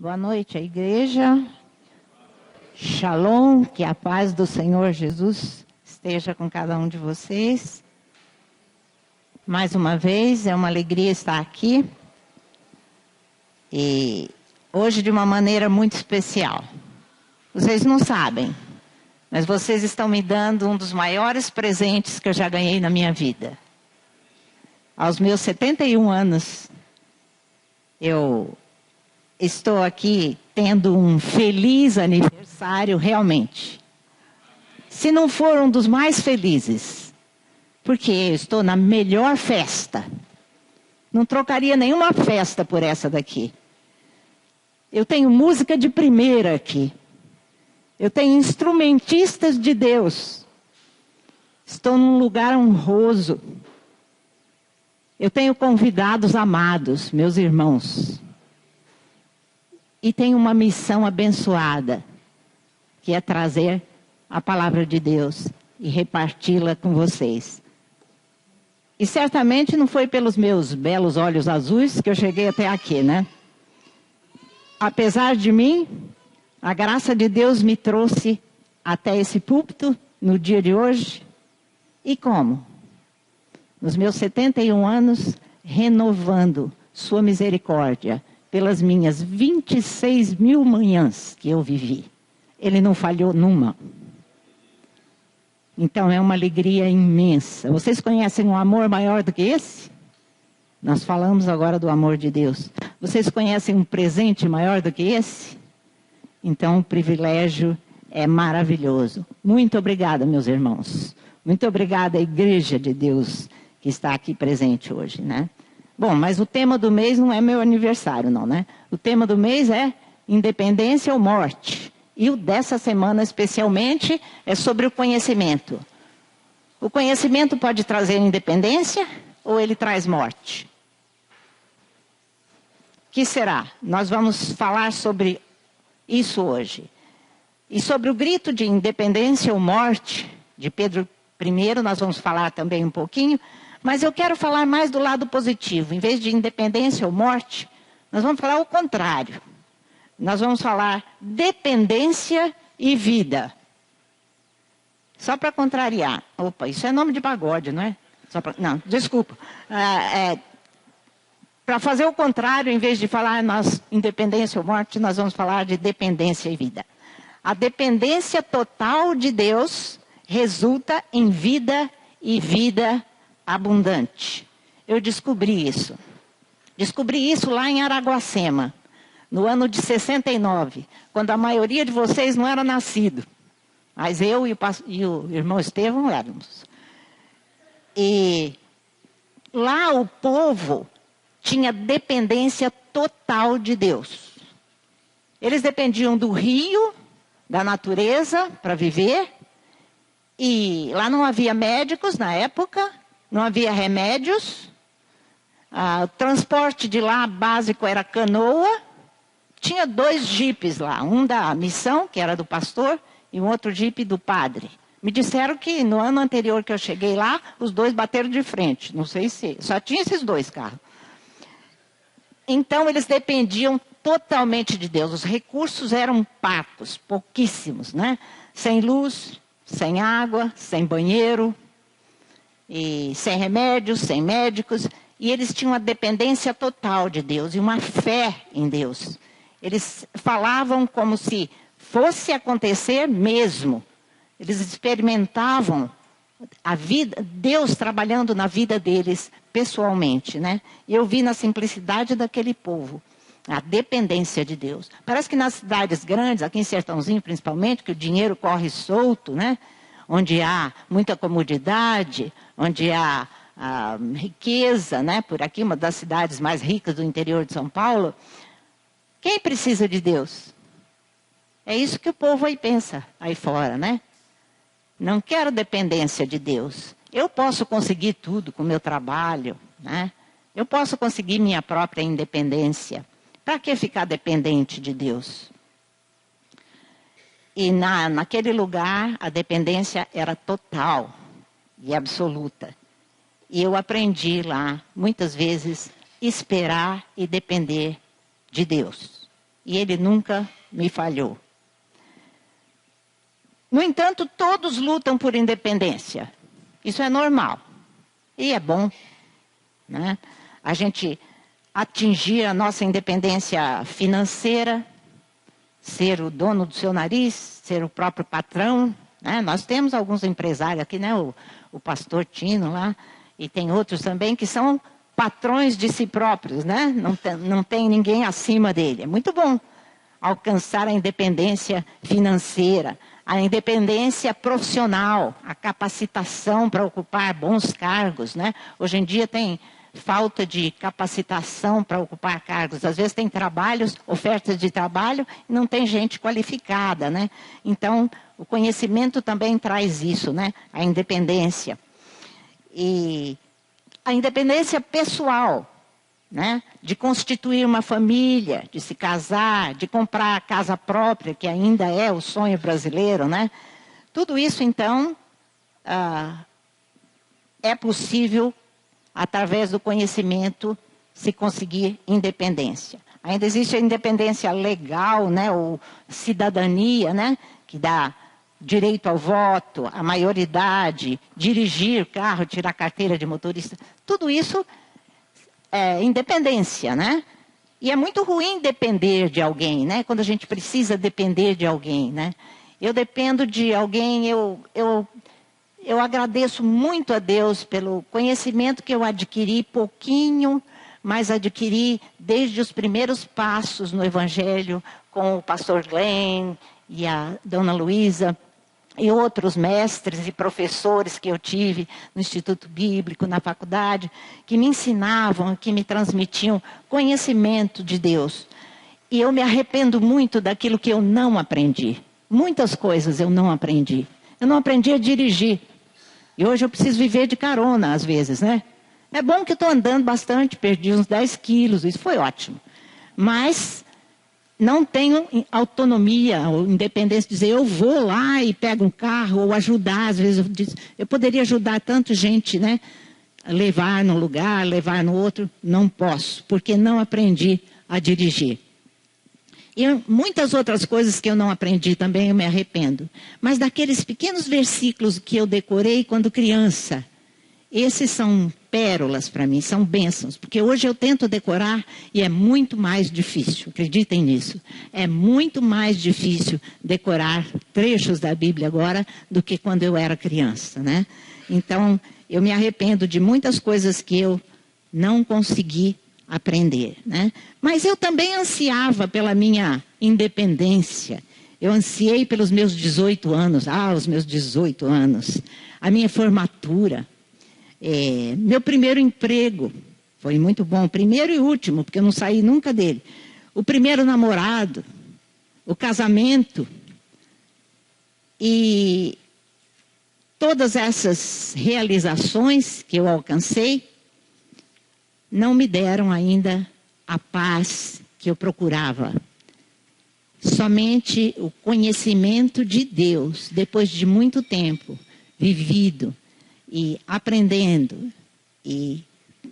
Boa noite, a igreja. Shalom, que a paz do Senhor Jesus esteja com cada um de vocês. Mais uma vez, é uma alegria estar aqui. E hoje de uma maneira muito especial. Vocês não sabem, mas vocês estão me dando um dos maiores presentes que eu já ganhei na minha vida. Aos meus 71 anos, eu estou aqui tendo um feliz aniversário realmente. Se não for um dos mais felizes, porque eu estou na melhor festa. Não trocaria nenhuma festa por essa daqui. Eu tenho música de primeira aqui. Eu tenho instrumentistas de Deus. Estou num lugar honroso. Eu tenho convidados amados, meus irmãos. E tenho uma missão abençoada, que é trazer a palavra de Deus e reparti-la com vocês. E certamente não foi pelos meus belos olhos azuis que eu cheguei até aqui, né? Apesar de mim, a graça de Deus me trouxe até esse púlpito no dia de hoje. E como? Nos meus 71 anos, renovando sua misericórdia pelas minhas 26 mil manhãs que eu vivi. Ele não falhou numa. Então é uma alegria imensa. Vocês conhecem um amor maior do que esse? Nós falamos agora do amor de Deus. Vocês conhecem um presente maior do que esse? Então o privilégio é maravilhoso. Muito obrigada, meus irmãos. Muito obrigada, Igreja de Deus, que está aqui presente hoje, né? Bom, mas o tema do mês não é meu aniversário, não, né? O tema do mês é independência ou morte. E o dessa semana, especialmente, é sobre o conhecimento. O conhecimento pode trazer independência ou ele traz morte? O que será? Nós vamos falar sobre isso hoje. E sobre o grito de independência ou morte de Pedro I, nós vamos falar também um pouquinho. Mas eu quero falar mais do lado positivo. Em vez de independência ou morte, nós vamos falar o contrário. Nós vamos falar dependência e vida. Só para contrariar. Opa, isso é nome de pagode, não é? Não, desculpa. Para fazer o contrário, em vez de falar independência ou morte, nós vamos falar de dependência e vida. A dependência total de Deus resulta em vida e vida abundante. Eu descobri isso. Descobri isso lá em Araguacema, no ano de 69, quando a maioria de vocês não era nascido. Mas eu e o irmão Estevão éramos. E lá o povo tinha dependência total de Deus. Eles dependiam do rio, da natureza, para viver. E lá não havia médicos na época. Não havia remédios, o transporte de lá básico era canoa, tinha 2 jipes lá, um da missão, que era do pastor, e um outro jipe do padre. Me disseram que no ano anterior que eu cheguei lá, os 2 bateram de frente, não sei se, só tinha esses 2 carros. Então eles dependiam totalmente de Deus, os recursos eram parcos, pouquíssimos, né? Sem luz, sem água, sem banheiro. E sem remédios, sem médicos, e eles tinham uma dependência total de Deus e uma fé em Deus. Eles falavam como se fosse acontecer mesmo. Eles experimentavam a vida, Deus trabalhando na vida deles pessoalmente, né? E eu vi na simplicidade daquele povo a dependência de Deus. Parece que nas cidades grandes, aqui em Sertãozinho principalmente, que o dinheiro corre solto, né? Onde há muita comodidade, onde há riqueza, né? Por aqui, uma das cidades mais ricas do interior de São Paulo. Quem precisa de Deus? É isso que o povo aí pensa, aí fora, né? Não quero dependência de Deus. Eu posso conseguir tudo com o meu trabalho, né? Eu posso conseguir minha própria independência. Para que ficar dependente de Deus? E naquele lugar, a dependência era total e absoluta. E eu aprendi lá, muitas vezes, esperar e depender de Deus. e Ele nunca me falhou. No entanto, todos lutam por independência. Isso é normal. E é bom, né? A gente atingir a nossa independência financeira, ser o dono do seu nariz, ser o próprio patrão, né? Nós temos alguns empresários aqui, né? O pastor Tino lá, e tem outros também que são patrões de si próprios, né? Não tem ninguém acima dele. É muito bom alcançar a independência financeira, a independência profissional, a capacitação para ocupar bons cargos, né? Hoje em dia tem falta de capacitação para ocupar cargos. Às vezes tem trabalhos, ofertas de trabalho, e não tem gente qualificada, né? Então, o conhecimento também traz isso, né? A independência. E a independência pessoal, né? De constituir uma família, de se casar, de comprar a casa própria, que ainda é o sonho brasileiro, né? Tudo isso, então, é possível, através do conhecimento, se conseguir independência. Ainda existe a independência legal, né? Ou cidadania, né? Que dá direito ao voto, a maioridade, dirigir carro, tirar carteira de motorista. Tudo isso é independência, né? E é muito ruim depender de alguém, né? Quando a gente precisa depender de alguém, né? Eu dependo de alguém, eu agradeço muito a Deus pelo conhecimento que eu adquiri, pouquinho, mas adquiri desde os primeiros passos no Evangelho, com o pastor Glenn e a dona Luísa, e outros mestres e professores que eu tive no Instituto Bíblico, na faculdade, que me ensinavam, que me transmitiam conhecimento de Deus. E eu me arrependo muito daquilo que eu não aprendi. Muitas coisas eu não aprendi. Eu não aprendi a dirigir. E hoje eu preciso viver de carona, às vezes, né? É bom que estou andando bastante, perdi uns 10 quilos, isso foi ótimo. Mas não tenho autonomia ou independência de dizer, eu vou lá e pego um carro, ou ajudar, às vezes eu poderia ajudar tanta gente, né? Levar num lugar, levar no outro, não posso, porque não aprendi a dirigir. E muitas outras coisas que eu não aprendi também eu me arrependo. Mas daqueles pequenos versículos que eu decorei quando criança, esses são pérolas para mim, são bênçãos. Porque hoje eu tento decorar e é muito mais difícil, acreditem nisso. É muito mais difícil decorar trechos da Bíblia agora do que quando eu era criança, né? Então, eu me arrependo de muitas coisas que eu não consegui aprender, né? Mas eu também ansiava pela minha independência. Eu ansiei pelos meus 18 anos. Os meus 18 anos. A minha formatura. Meu primeiro emprego. Foi muito bom. Primeiro e último, porque eu não saí nunca dele. O primeiro namorado. O casamento. E todas essas realizações que eu alcancei não me deram ainda a paz que eu procurava. Somente o conhecimento de Deus, depois de muito tempo vivido e aprendendo e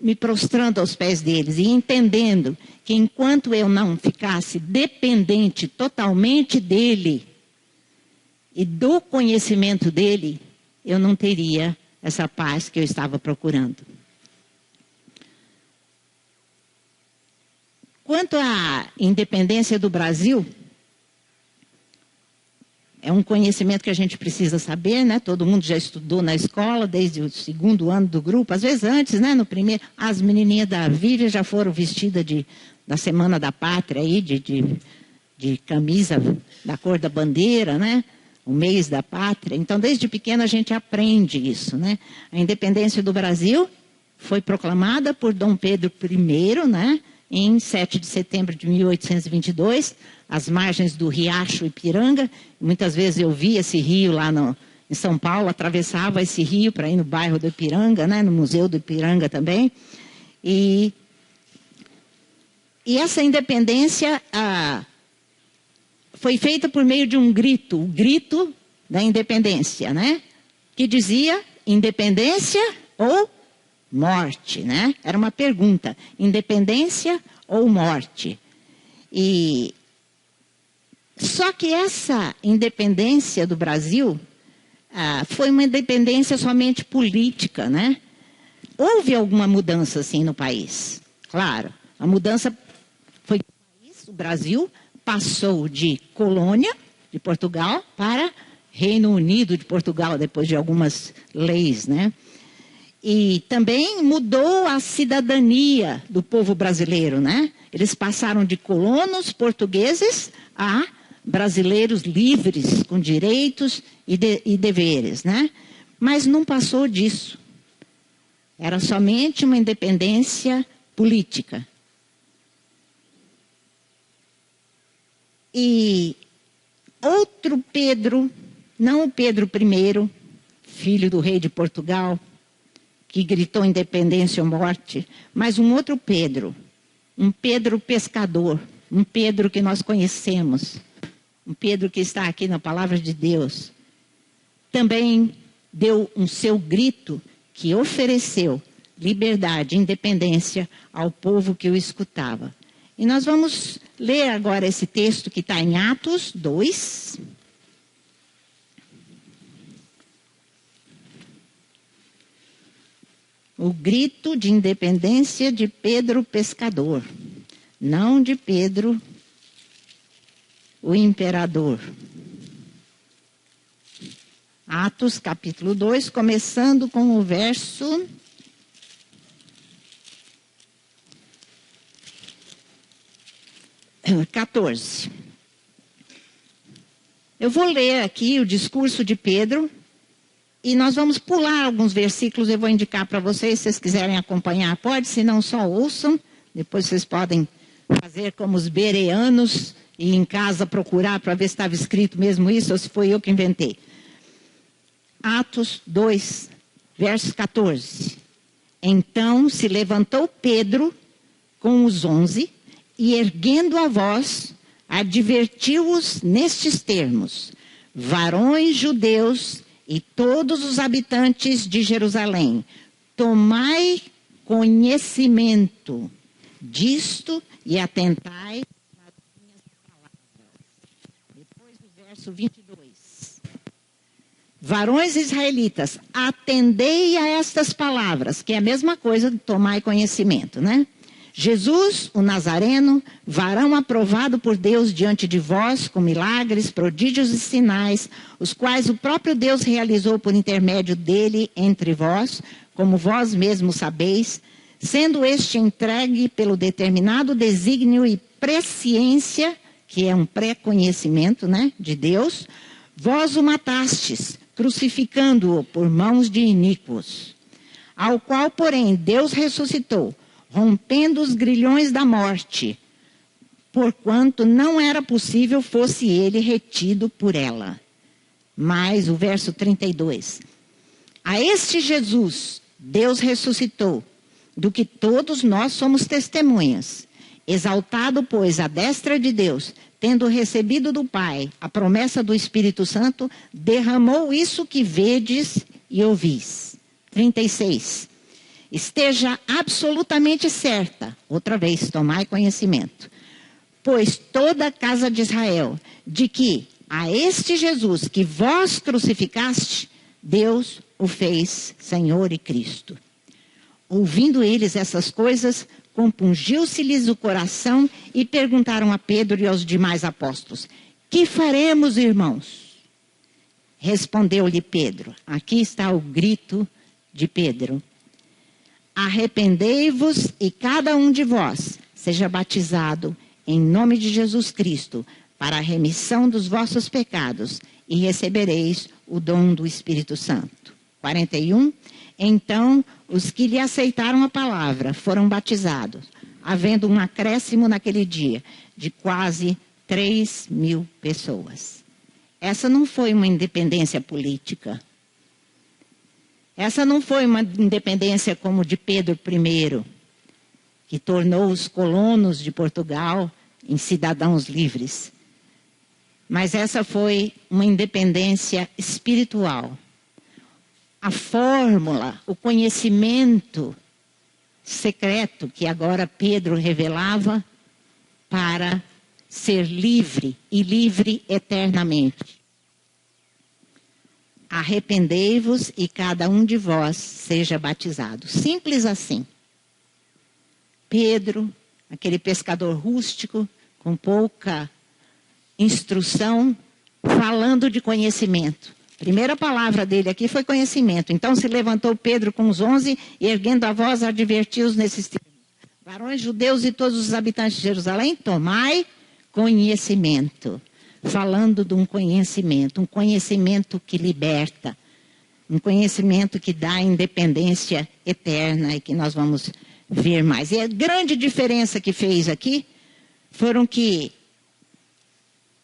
me prostrando aos pés deles e entendendo que enquanto eu não ficasse dependente totalmente dele e do conhecimento dele, eu não teria essa paz que eu estava procurando. Quanto à independência do Brasil, é um conhecimento que a gente precisa saber, né? Todo mundo já estudou na escola, desde o segundo ano do grupo, às vezes antes, né? No primeiro, as menininhas da Vívia já foram vestidas da Semana da Pátria, aí, de camisa da cor da bandeira, né? O mês da pátria. Então, desde pequeno a gente aprende isso, né? A independência do Brasil foi proclamada por Dom Pedro I, né? Em 7 de setembro de 1822, às margens do Riacho Ipiranga. Muitas vezes eu via esse rio lá em São Paulo, atravessava esse rio para ir no bairro do Ipiranga, né, no Museu do Ipiranga também. E essa independência foi feita por meio de um grito, o grito da independência, né? Que dizia independência ou morte, né? Era uma pergunta, independência ou morte? E Só que essa independência do Brasil foi uma independência somente política, né? Houve alguma mudança, sim, no país. Claro, a mudança foi que o Brasil passou de colônia de Portugal para Reino Unido de Portugal, depois de algumas leis, né? E também mudou a cidadania do povo brasileiro, né? Eles passaram de colonos portugueses a brasileiros livres, com direitos e deveres, né? Mas não passou disso. Era somente uma independência política. E outro Pedro, não o Pedro I, filho do rei de Portugal, que gritou independência ou morte, mas um outro Pedro, um Pedro pescador, um Pedro que nós conhecemos, um Pedro que está aqui na palavra de Deus, também deu um seu grito que ofereceu liberdade, independência ao povo que o escutava. E nós vamos ler agora esse texto que está em Atos 2. O grito de independência de Pedro pescador, não de Pedro o imperador. Atos capítulo 2, começando com o verso 14. Eu vou ler aqui o discurso de Pedro e nós vamos pular alguns versículos, eu vou indicar para vocês, se vocês quiserem acompanhar, pode, se não só ouçam, depois vocês podem fazer como os bereanos e em casa procurar para ver se estava escrito mesmo isso ou se foi eu que inventei. Atos 2, verso 14. Então se levantou Pedro com os 11 e erguendo a voz, advertiu-os nestes termos: varões judeus e todos os habitantes de Jerusalém, tomai conhecimento disto e atentai às minhas palavras. Depois do verso 22. Varões israelitas, atendei a estas palavras, que é a mesma coisa de tomai conhecimento, né? Jesus, o Nazareno, varão aprovado por Deus diante de vós, com milagres, prodígios e sinais, os quais o próprio Deus realizou por intermédio dele entre vós, como vós mesmos sabeis, sendo este entregue pelo determinado desígnio e presciência, que é um pré-conhecimento, né, de Deus, vós o matastes, crucificando-o por mãos de iníquos, ao qual, porém, Deus ressuscitou, rompendo os grilhões da morte, porquanto não era possível fosse ele retido por ela. Mas o verso 32. A este Jesus, Deus ressuscitou, do que todos nós somos testemunhas. Exaltado, pois, à destra de Deus, tendo recebido do Pai a promessa do Espírito Santo, derramou isso que vedes e ouvis. 36. Esteja absolutamente certa, outra vez, tomai conhecimento, pois toda a casa de Israel, de que a este Jesus que vós crucificaste, Deus o fez Senhor e Cristo. Ouvindo eles essas coisas, compungiu-se-lhes o coração e perguntaram a Pedro e aos demais apóstolos: que faremos, irmãos? Respondeu-lhe Pedro, aqui está o grito de Pedro: arrependei-vos e cada um de vós seja batizado em nome de Jesus Cristo para a remissão dos vossos pecados e recebereis o dom do Espírito Santo. 41. Então os que lhe aceitaram a palavra foram batizados, havendo um acréscimo naquele dia de quase 3.000 pessoas. Essa não foi uma independência política. Essa não foi uma independência como de Pedro I, que tornou os colonos de Portugal em cidadãos livres. Mas essa foi uma independência espiritual. A fórmula, o conhecimento secreto que agora Pedro revelava para ser livre e livre eternamente. Arrependei-vos e cada um de vós seja batizado. Simples assim. Pedro, aquele pescador rústico, com pouca instrução, falando de conhecimento. A primeira palavra dele aqui foi conhecimento. Então se levantou Pedro com os 11 e erguendo a voz advertiu-os nesses termos. Varões judeus e todos os habitantes de Jerusalém, tomai conhecimento. Falando de um conhecimento que liberta, um conhecimento que dá independência eterna e que nós vamos ver mais. E a grande diferença que fez aqui foram que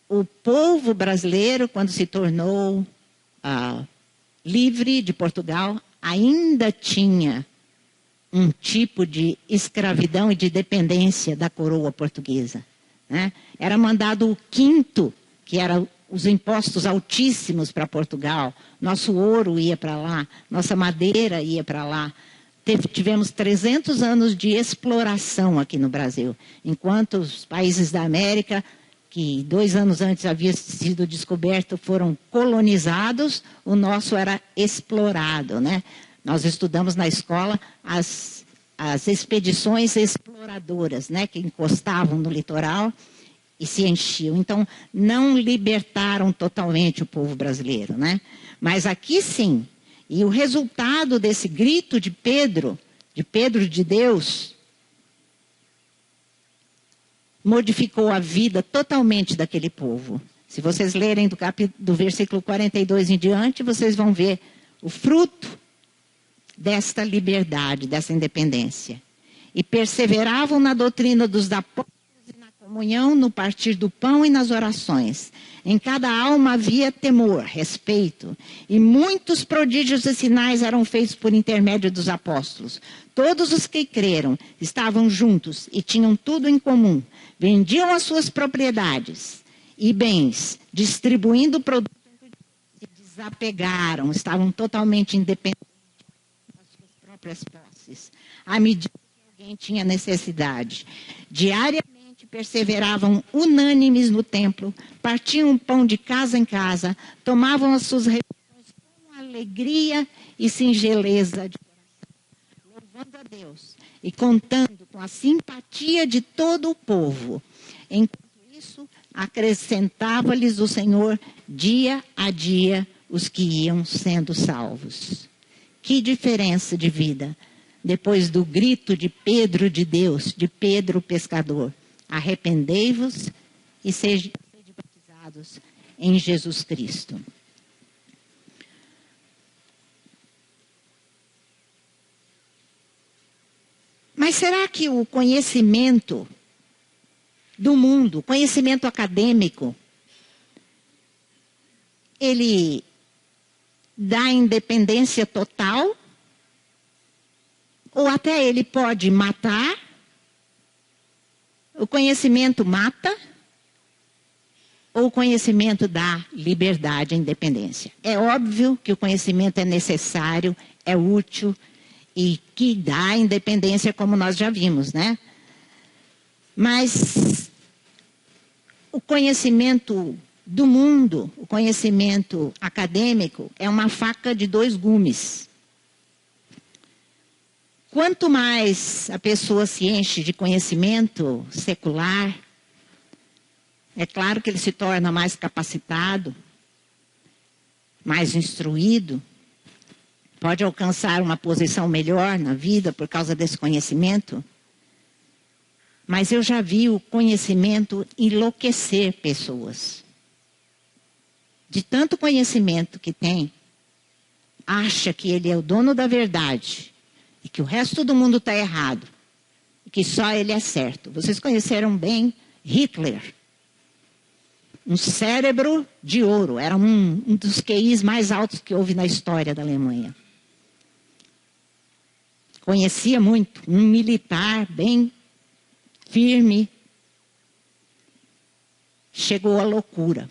o povo brasileiro, quando se tornou livre de Portugal, ainda tinha um tipo de escravidão e de dependência da coroa portuguesa, né? Era mandado o quinto, que eram os impostos altíssimos para Portugal. Nosso ouro ia para lá, nossa madeira ia para lá. Tivemos 300 anos de exploração aqui no Brasil, enquanto os países da América, que 2 anos antes havia sido descoberto, foram colonizados, o nosso era explorado, né? Nós estudamos na escola as expedições exploradoras, né, que encostavam no litoral e se enchiam. Então, não libertaram totalmente o povo brasileiro, né? Mas aqui sim. E o resultado desse grito de Pedro de Deus, modificou a vida totalmente daquele povo. Se vocês lerem do versículo 42 em diante, vocês vão ver o fruto desta liberdade, dessa independência. E perseveravam na doutrina dos apóstolos e na comunhão, no partir do pão e nas orações. Em cada alma havia temor, respeito, e muitos prodígios e sinais eram feitos por intermédio dos apóstolos. Todos os que creram estavam juntos e tinham tudo em comum. Vendiam as suas propriedades e bens, distribuindo produtos, se desapegaram, estavam totalmente independentes das suas próprias posses, à medida que alguém tinha necessidade. Diariamente perseveravam unânimes no templo, partiam o pão de casa em casa, tomavam as suas refeições com alegria e singeleza de coração, louvando a Deus e contando com a simpatia de todo o povo. Enquanto isso, acrescentava-lhes o Senhor dia a dia os que iam sendo salvos. Que diferença de vida! Depois do grito de Pedro de Deus, de Pedro pescador. Arrependei-vos e sejam batizados em Jesus Cristo. Mas será que o conhecimento do mundo, conhecimento acadêmico, ele dá independência total? Ou até ele pode matar? O conhecimento mata? Ou o conhecimento dá liberdade e independência? É óbvio que o conhecimento é necessário, é útil e que dá independência, como nós já vimos, né? Mas o conhecimento do mundo, o conhecimento acadêmico, é uma faca de 2 gumes. Quanto mais a pessoa se enche de conhecimento secular, é claro que ele se torna mais capacitado, mais instruído, pode alcançar uma posição melhor na vida por causa desse conhecimento. Mas eu já vi o conhecimento enlouquecer pessoas. De tanto conhecimento que tem, acha que ele é o dono da verdade e que o resto do mundo está errado, e que só ele é certo. Vocês conheceram bem Hitler. Um cérebro de ouro. Era um dos QIs mais altos que houve na história da Alemanha. Conhecia muito. Um militar bem firme. Chegou à loucura.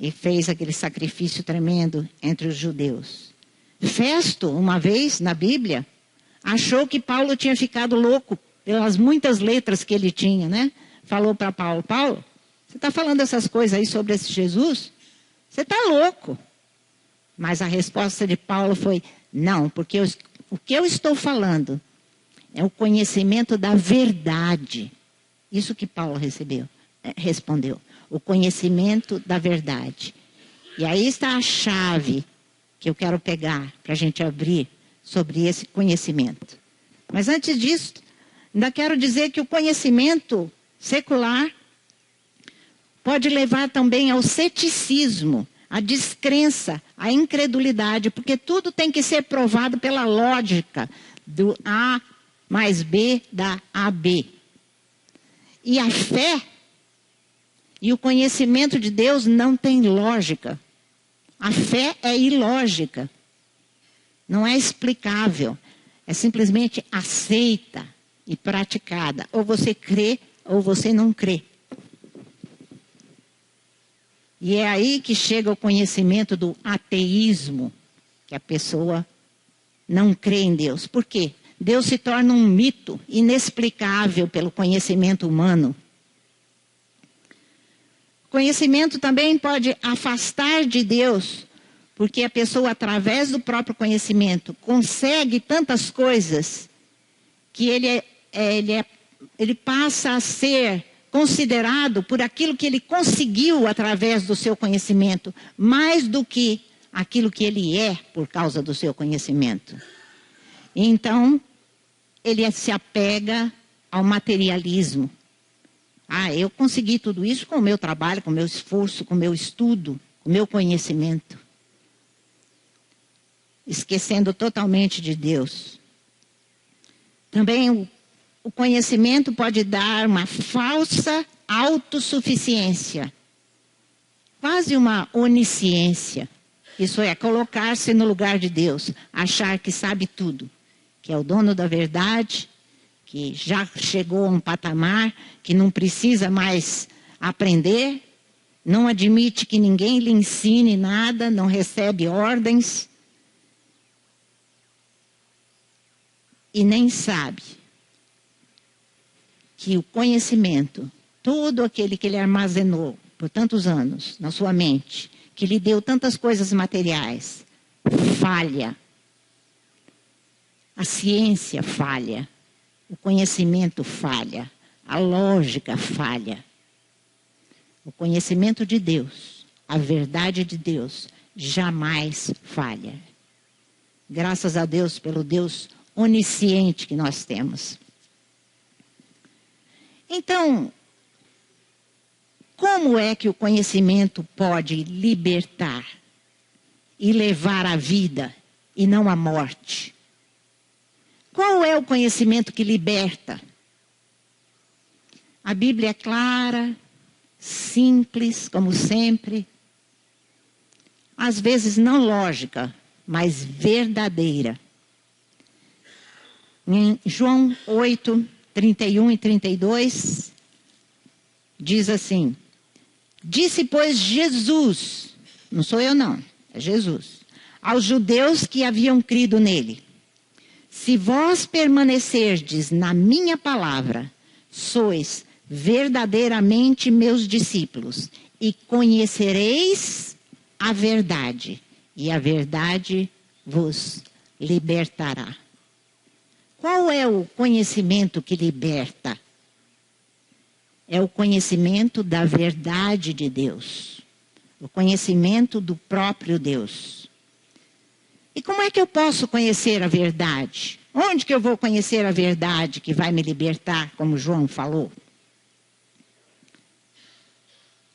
E fez aquele sacrifício tremendo entre os judeus. Festo, uma vez, na Bíblia, achou que Paulo tinha ficado louco pelas muitas letras que ele tinha, né? Falou para Paulo, Paulo, você está falando essas coisas aí sobre esse Jesus? Você está louco. Mas a resposta de Paulo foi, não, porque o que eu estou falando é o conhecimento da verdade. Isso que Paulo respondeu. O conhecimento da verdade. E aí está a chave que eu quero pegar para a gente abrir sobre esse conhecimento. Mas antes disso, ainda quero dizer que o conhecimento secular pode levar também ao ceticismo, à descrença, à incredulidade, porque tudo tem que ser provado pela lógica do A mais B dá AB. E a fé e o conhecimento de Deus não tem lógica. A fé é ilógica. Não é explicável. É simplesmente aceita e praticada. Ou você crê ou você não crê. E é aí que chega o conhecimento do ateísmo, que a pessoa não crê em Deus. Por quê? Deus se torna um mito inexplicável pelo conhecimento humano. Conhecimento também pode afastar de Deus, porque a pessoa, através do próprio conhecimento, consegue tantas coisas que ele passa a ser considerado por aquilo que ele conseguiu através do seu conhecimento, mais do que aquilo que ele é por causa do seu conhecimento. Então, ele se apega ao materialismo. Ah, eu consegui tudo isso com o meu trabalho, com o meu esforço, com o meu estudo, com o meu conhecimento. Esquecendo totalmente de Deus. Também o conhecimento pode dar uma falsa autossuficiência. Quase uma onisciência. Isso é, colocar-se no lugar de Deus. Achar que sabe tudo. Que é o dono da verdade, que já chegou a um patamar, que não precisa mais aprender, não admite que ninguém lhe ensine nada, não recebe ordens, e nem sabe que o conhecimento, todo aquele que ele armazenou por tantos anos na sua mente, que lhe deu tantas coisas materiais, falha. A ciência falha. O conhecimento falha, a lógica falha. O conhecimento de Deus, a verdade de Deus, jamais falha. Graças a Deus pelo Deus onisciente que nós temos. Então, como é que o conhecimento pode libertar e levar à vida e não à morte? Qual é o conhecimento que liberta? A Bíblia é clara, simples, como sempre. Às vezes não lógica, mas verdadeira. Em João 8, 31 e 32, diz assim: disse, pois, Jesus, não sou eu não, é Jesus, aos judeus que haviam crido nele: se vós permanecerdes na minha palavra, sois verdadeiramente meus discípulos, e conhecereis a verdade, e a verdade vos libertará. Qual é o conhecimento que liberta? É o conhecimento da verdade de Deus, o conhecimento do próprio Deus. E como é que eu posso conhecer a verdade? Onde que eu vou conhecer a verdade que vai me libertar, como João falou?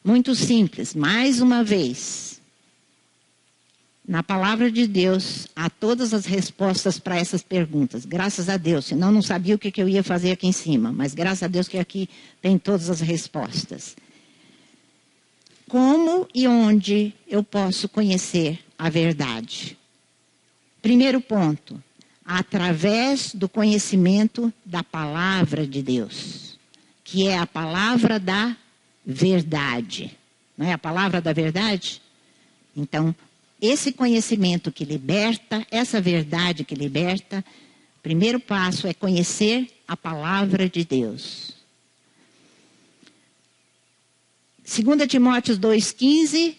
Muito simples, mais uma vez. Na palavra de Deus, há todas as respostas para essas perguntas. Graças a Deus, senão não sabia o que eu ia fazer aqui em cima. Mas graças a Deus que aqui tem todas as respostas. Como e onde eu posso conhecer a verdade? Primeiro ponto, através do conhecimento da palavra de Deus, que é a palavra da verdade. Não é a palavra da verdade? Então, esse conhecimento que liberta, essa verdade que liberta, Primeiro passo é conhecer a palavra de Deus. 2 Timóteo 2,15,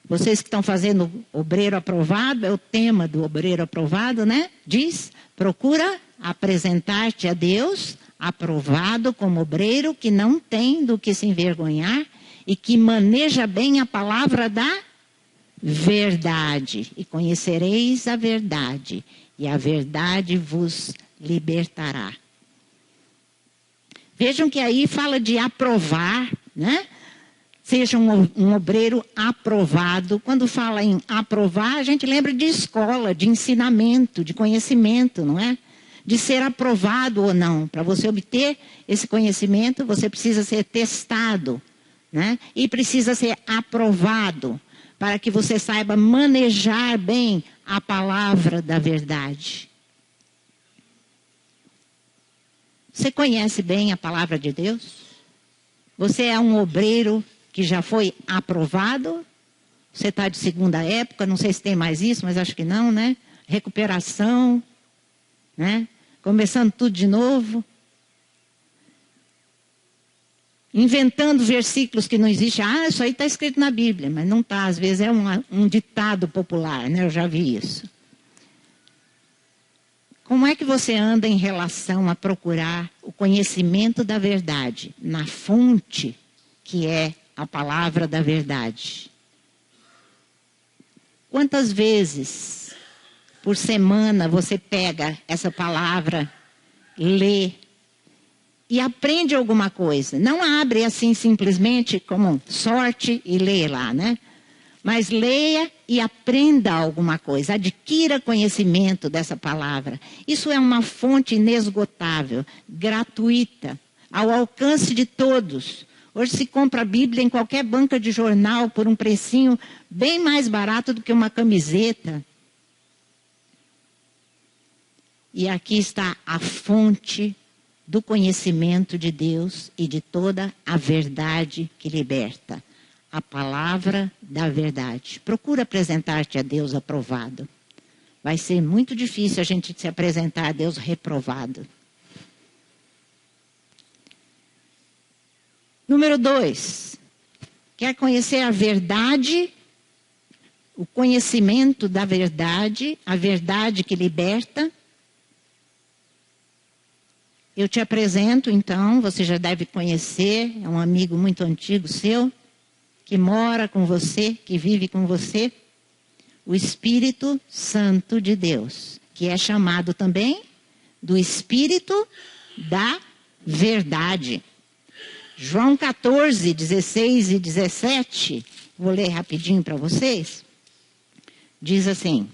vocês que estão fazendo obreiro aprovado, é o tema do obreiro aprovado, né? Diz, procura apresentar-te a Deus aprovado como obreiro que não tem do que se envergonhar e que maneja bem a palavra da verdade. E conhecereis a verdade, e a verdade vos libertará. Vejam que aí fala de aprovar, né? Seja um obreiro aprovado. Quando fala em aprovar, a gente lembra de escola, de ensinamento, de conhecimento, não é? De ser aprovado ou não. Para você obter esse conhecimento, você precisa ser testado, né? E precisa ser aprovado, para que você saiba manejar bem a palavra da verdade. Você conhece bem a palavra de Deus? Você é um obreiro que já foi aprovado? Você está de segunda época, não sei se tem mais isso, mas acho que não, né? Recuperação, né? Começando tudo de novo. Inventando versículos que não existem. Ah, isso aí está escrito na Bíblia, mas não está. Às vezes é um ditado popular, né? Eu já vi isso. Como é que você anda em relação a procurar o conhecimento da verdade na fonte que é a palavra da verdade? Quantas vezes por semana você pega essa palavra, lê e aprende alguma coisa? Não abre assim simplesmente como sorte e lê lá, né? Mas leia e aprenda alguma coisa, adquira conhecimento dessa palavra. Isso é uma fonte inesgotável, gratuita, ao alcance de todos. Hoje se compra a Bíblia em qualquer banca de jornal por um precinho bem mais barato do que uma camiseta. E aqui está a fonte do conhecimento de Deus e de toda a verdade que liberta. A palavra da verdade. Procura apresentar-te a Deus aprovado. Vai ser muito difícil a gente se apresentar a Deus reprovado. Número 2. Quer conhecer a verdade? O conhecimento da verdade, a verdade que liberta. Eu te apresento, então, você já deve conhecer, é um amigo muito antigo seu, que mora com você, que vive com você, o Espírito Santo de Deus, que é chamado também do Espírito da Verdade. João 14, 16 e 17, vou ler rapidinho para vocês, diz assim,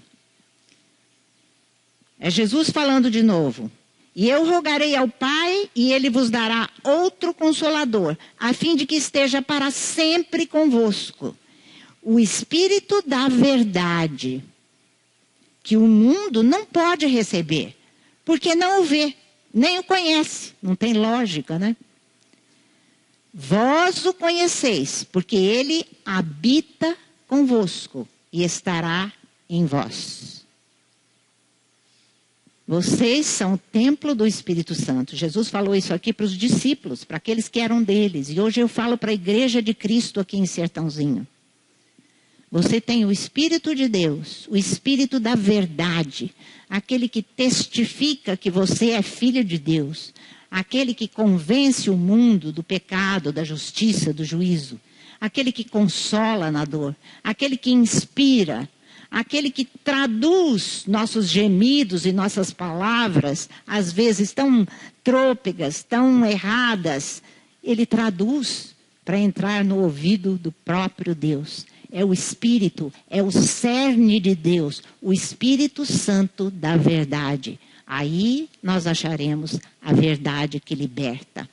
é Jesus falando de novo. E eu rogarei ao Pai, e Ele vos dará outro Consolador, a fim de que esteja para sempre convosco. O Espírito da Verdade, que o mundo não pode receber, porque não o vê, nem o conhece. Não tem lógica, né? Vós o conheceis, porque Ele habita convosco e estará em vós. Vocês são o templo do Espírito Santo. Jesus falou isso aqui para os discípulos, para aqueles que eram deles. E hoje eu falo para a igreja de Cristo aqui em Sertãozinho. Você tem o Espírito de Deus, o Espírito da verdade. Aquele que testifica que você é filho de Deus. Aquele que convence o mundo do pecado, da justiça, do juízo. Aquele que consola na dor. Aquele que inspira. Aquele que traduz nossos gemidos e nossas palavras, às vezes tão trôpegas, tão erradas, ele traduz para entrar no ouvido do próprio Deus. É o Espírito, é o cerne de Deus, o Espírito Santo da verdade. Aí nós acharemos a verdade que liberta.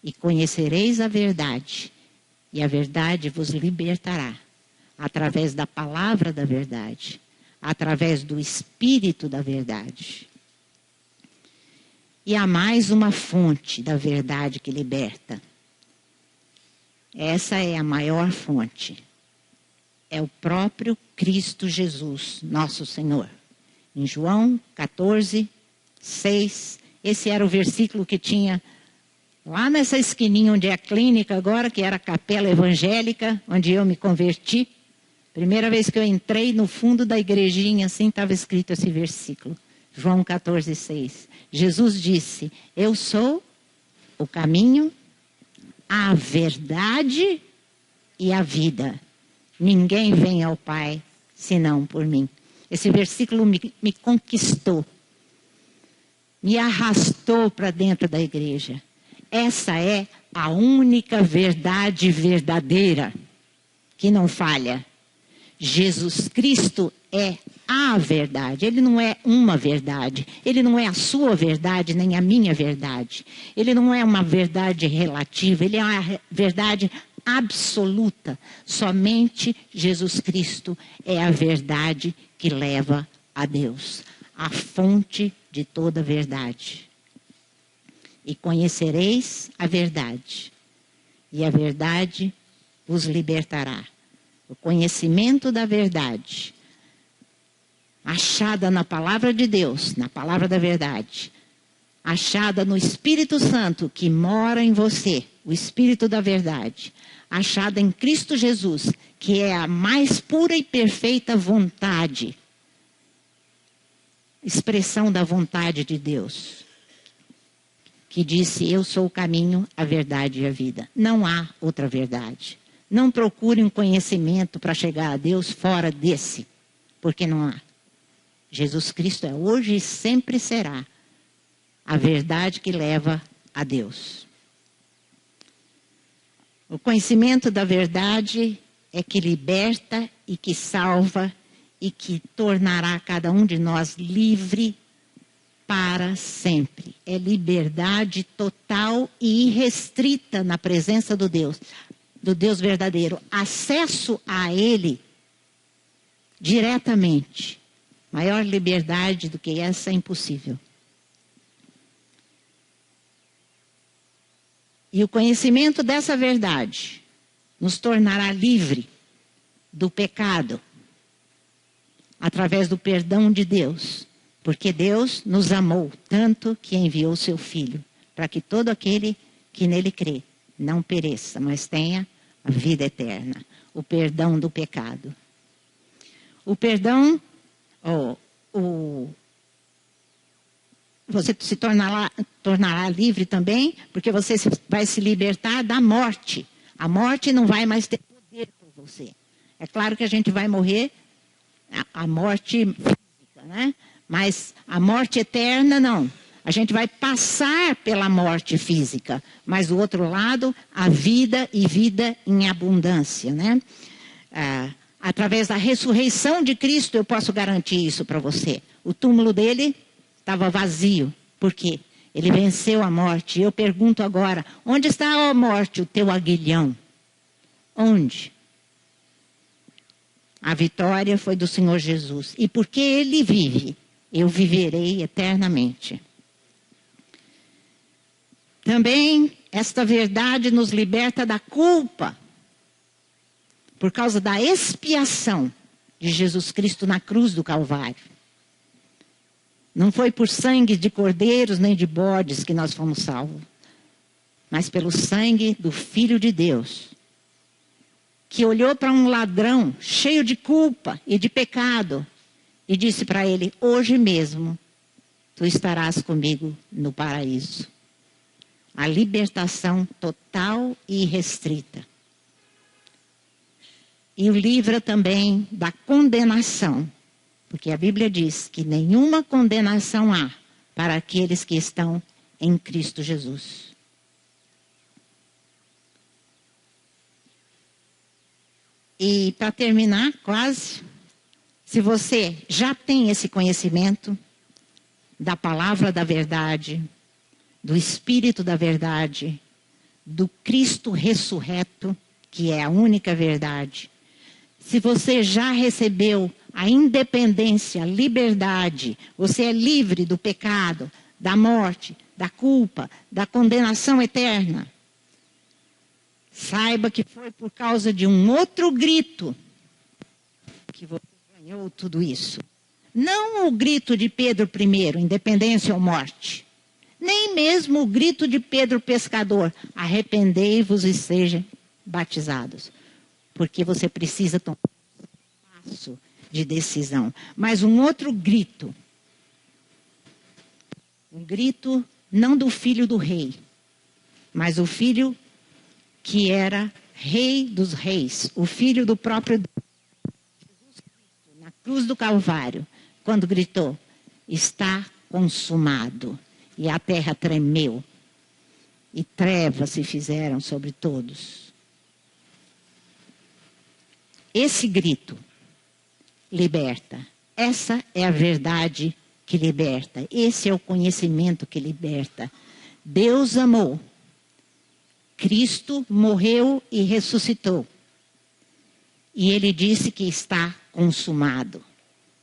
E conhecereis a verdade, e a verdade vos libertará. Através da palavra da verdade, através do Espírito da verdade. E há mais uma fonte da verdade que liberta. Essa é a maior fonte. É o próprio Cristo Jesus, nosso Senhor. Em João 14, 6. Esse era o versículo que tinha lá nessa esquininha onde é a clínica agora, que era a capela evangélica, onde eu me converti. Primeira vez que eu entrei no fundo da igrejinha, assim estava escrito esse versículo. João 14, 6. Jesus disse: eu sou o caminho, a verdade e a vida. Ninguém vem ao Pai senão por mim. Esse versículo me conquistou, me arrastou para dentro da igreja. Essa é a única verdade verdadeira que não falha. Jesus Cristo é a verdade. Ele não é uma verdade. Ele não é a sua verdade, nem a minha verdade. Ele não é uma verdade relativa. Ele é uma verdade absoluta. Somente Jesus Cristo é a verdade que leva a Deus, a fonte de toda verdade. E conhecereis a verdade, e a verdade vos libertará. O conhecimento da verdade, achada na palavra de Deus, na palavra da verdade, achada no Espírito Santo que mora em você, o Espírito da verdade, achada em Cristo Jesus, que é a mais pura e perfeita vontade, expressão da vontade de Deus, que disse: eu sou o caminho, a verdade e a vida. Não há outra verdade. Não procure um conhecimento para chegar a Deus fora desse, porque não há. Jesus Cristo é hoje e sempre será a verdade que leva a Deus. O conhecimento da verdade é que liberta e que salva e que tornará cada um de nós livre para sempre. É liberdade total e irrestrita na presença do Deus verdadeiro. Acesso a Ele diretamente. Maior liberdade do que essa é impossível. E o conhecimento dessa verdade nos tornará livre do pecado, através do perdão de Deus. Porque Deus nos amou tanto que enviou seu Filho, para que todo aquele que nele crê não pereça, mas tenha a vida eterna. O perdão do pecado. O perdão, você se tornará livre também, porque você vai se libertar da morte. A morte não vai mais ter poder por você. É claro que a gente vai morrer, a morte física, né? Mas a morte eterna, não. A gente vai passar pela morte física, mas do outro lado, a vida e vida em abundância, né? Através da ressurreição de Cristo, eu posso garantir isso para você. O túmulo dele estava vazio. Por quê? Ele venceu a morte. E eu pergunto agora, onde está a morte, o teu aguilhão? Onde? A vitória foi do Senhor Jesus. E porque Ele vive, eu viverei eternamente. Também esta verdade nos liberta da culpa, por causa da expiação de Jesus Cristo na cruz do Calvário. Não foi por sangue de cordeiros nem de bodes que nós fomos salvos, mas pelo sangue do Filho de Deus, que olhou para um ladrão cheio de culpa e de pecado e disse para ele: hoje mesmo tu estarás comigo no paraíso. A libertação total e irrestrita. E o livra também da condenação, porque a Bíblia diz que nenhuma condenação há para aqueles que estão em Cristo Jesus. E para terminar, quase, se você já tem esse conhecimento da palavra da verdade, do Espírito da verdade, do Cristo ressurreto, que é a única verdade, se você já recebeu a independência, a liberdade, você é livre do pecado, da morte, da culpa, da condenação eterna, saiba que foi por causa de um outro grito que você ganhou tudo isso. Não o grito de Pedro I, independência ou morte. Nem mesmo o grito de Pedro pescador, arrependei-vos e sejam batizados. Porque você precisa tomar um passo de decisão. Mas um outro grito. Um grito não do filho do rei, mas o filho que era rei dos reis, o filho do próprio Deus. Jesus Cristo, na cruz do Calvário, quando gritou, está consumado. E a terra tremeu. E trevas se fizeram sobre todos. Esse grito liberta. Essa é a verdade que liberta. Esse é o conhecimento que liberta. Deus amou. Cristo morreu e ressuscitou. E ele disse que está consumado.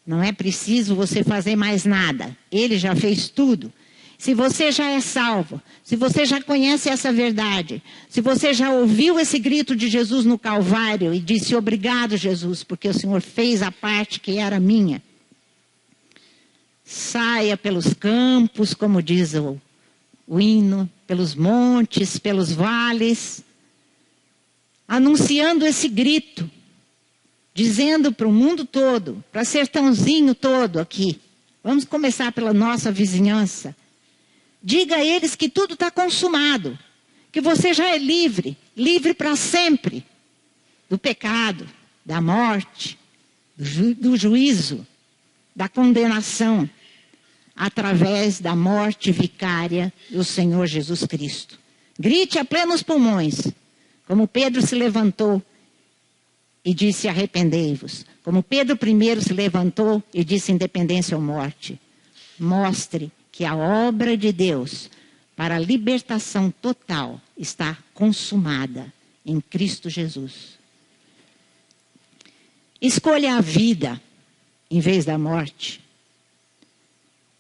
Não é preciso você fazer mais nada. Ele já fez tudo. Se você já é salvo, se você já conhece essa verdade, se você já ouviu esse grito de Jesus no Calvário e disse obrigado, Jesus, porque o Senhor fez a parte que era minha. Saia pelos campos, como diz o hino, pelos montes, pelos vales, anunciando esse grito, dizendo para o mundo todo, para Sertãozinho todo aqui. Vamos começar pela nossa vizinhança. Diga a eles que tudo está consumado, que você já é livre, livre para sempre, do pecado, da morte, do juízo, da condenação, através da morte vicária do Senhor Jesus Cristo. Grite a plenos pulmões, como Pedro se levantou e disse arrependei-vos, como Pedro I se levantou e disse independência ou morte. Mostre que a obra de Deus para a libertação total está consumada em Cristo Jesus. Escolha a vida em vez da morte.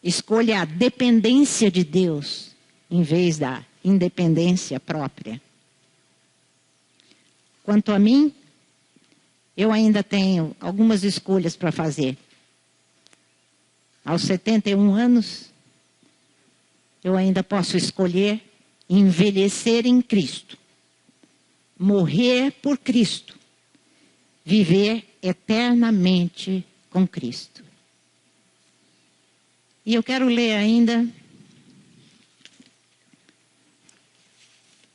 Escolha a dependência de Deus em vez da independência própria. Quanto a mim, eu ainda tenho algumas escolhas para fazer. Aos 71 anos, eu ainda posso escolher envelhecer em Cristo, morrer por Cristo, viver eternamente com Cristo. E eu quero ler ainda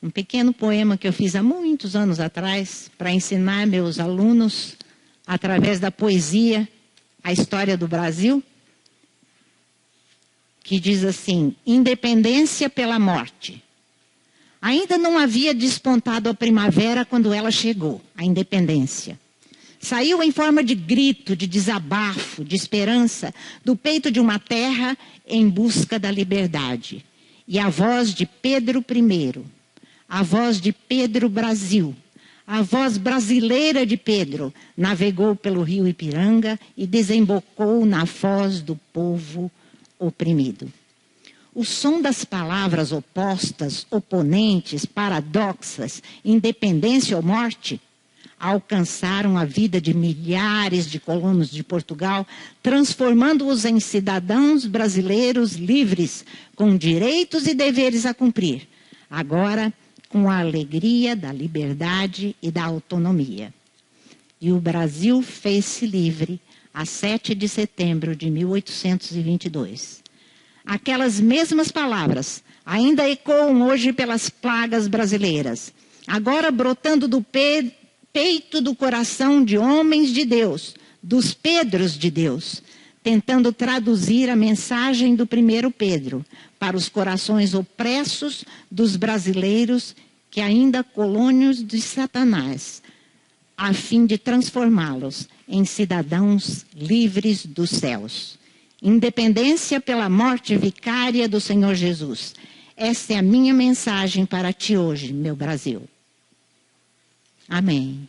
um pequeno poema que eu fiz há muitos anos atrás para ensinar meus alunos, através da poesia, a história do Brasil, que diz assim: independência pela morte. Ainda não havia despontado a primavera quando ela chegou, a independência. Saiu em forma de grito, de desabafo, de esperança, do peito de uma terra em busca da liberdade. E a voz de Pedro I, a voz de Pedro Brasil, a voz brasileira de Pedro, navegou pelo rio Ipiranga e desembocou na foz do povo oprimido. O som das palavras opostas, oponentes, paradoxas, independência ou morte, alcançaram a vida de milhares de colonos de Portugal, transformando-os em cidadãos brasileiros livres, com direitos e deveres a cumprir, agora com a alegria da liberdade e da autonomia. E o Brasil fez-se livre a 7 de setembro de 1822. Aquelas mesmas palavras ainda ecoam hoje pelas plagas brasileiras, agora brotando do peito do coração de homens de Deus, dos Pedros de Deus, tentando traduzir a mensagem do primeiro Pedro para os corações opressos dos brasileiros que ainda colônios de Satanás, a fim de transformá-los em cidadãos livres dos céus. Independência pela morte vicária do Senhor Jesus. Essa é a minha mensagem para ti hoje, meu Brasil. Amém.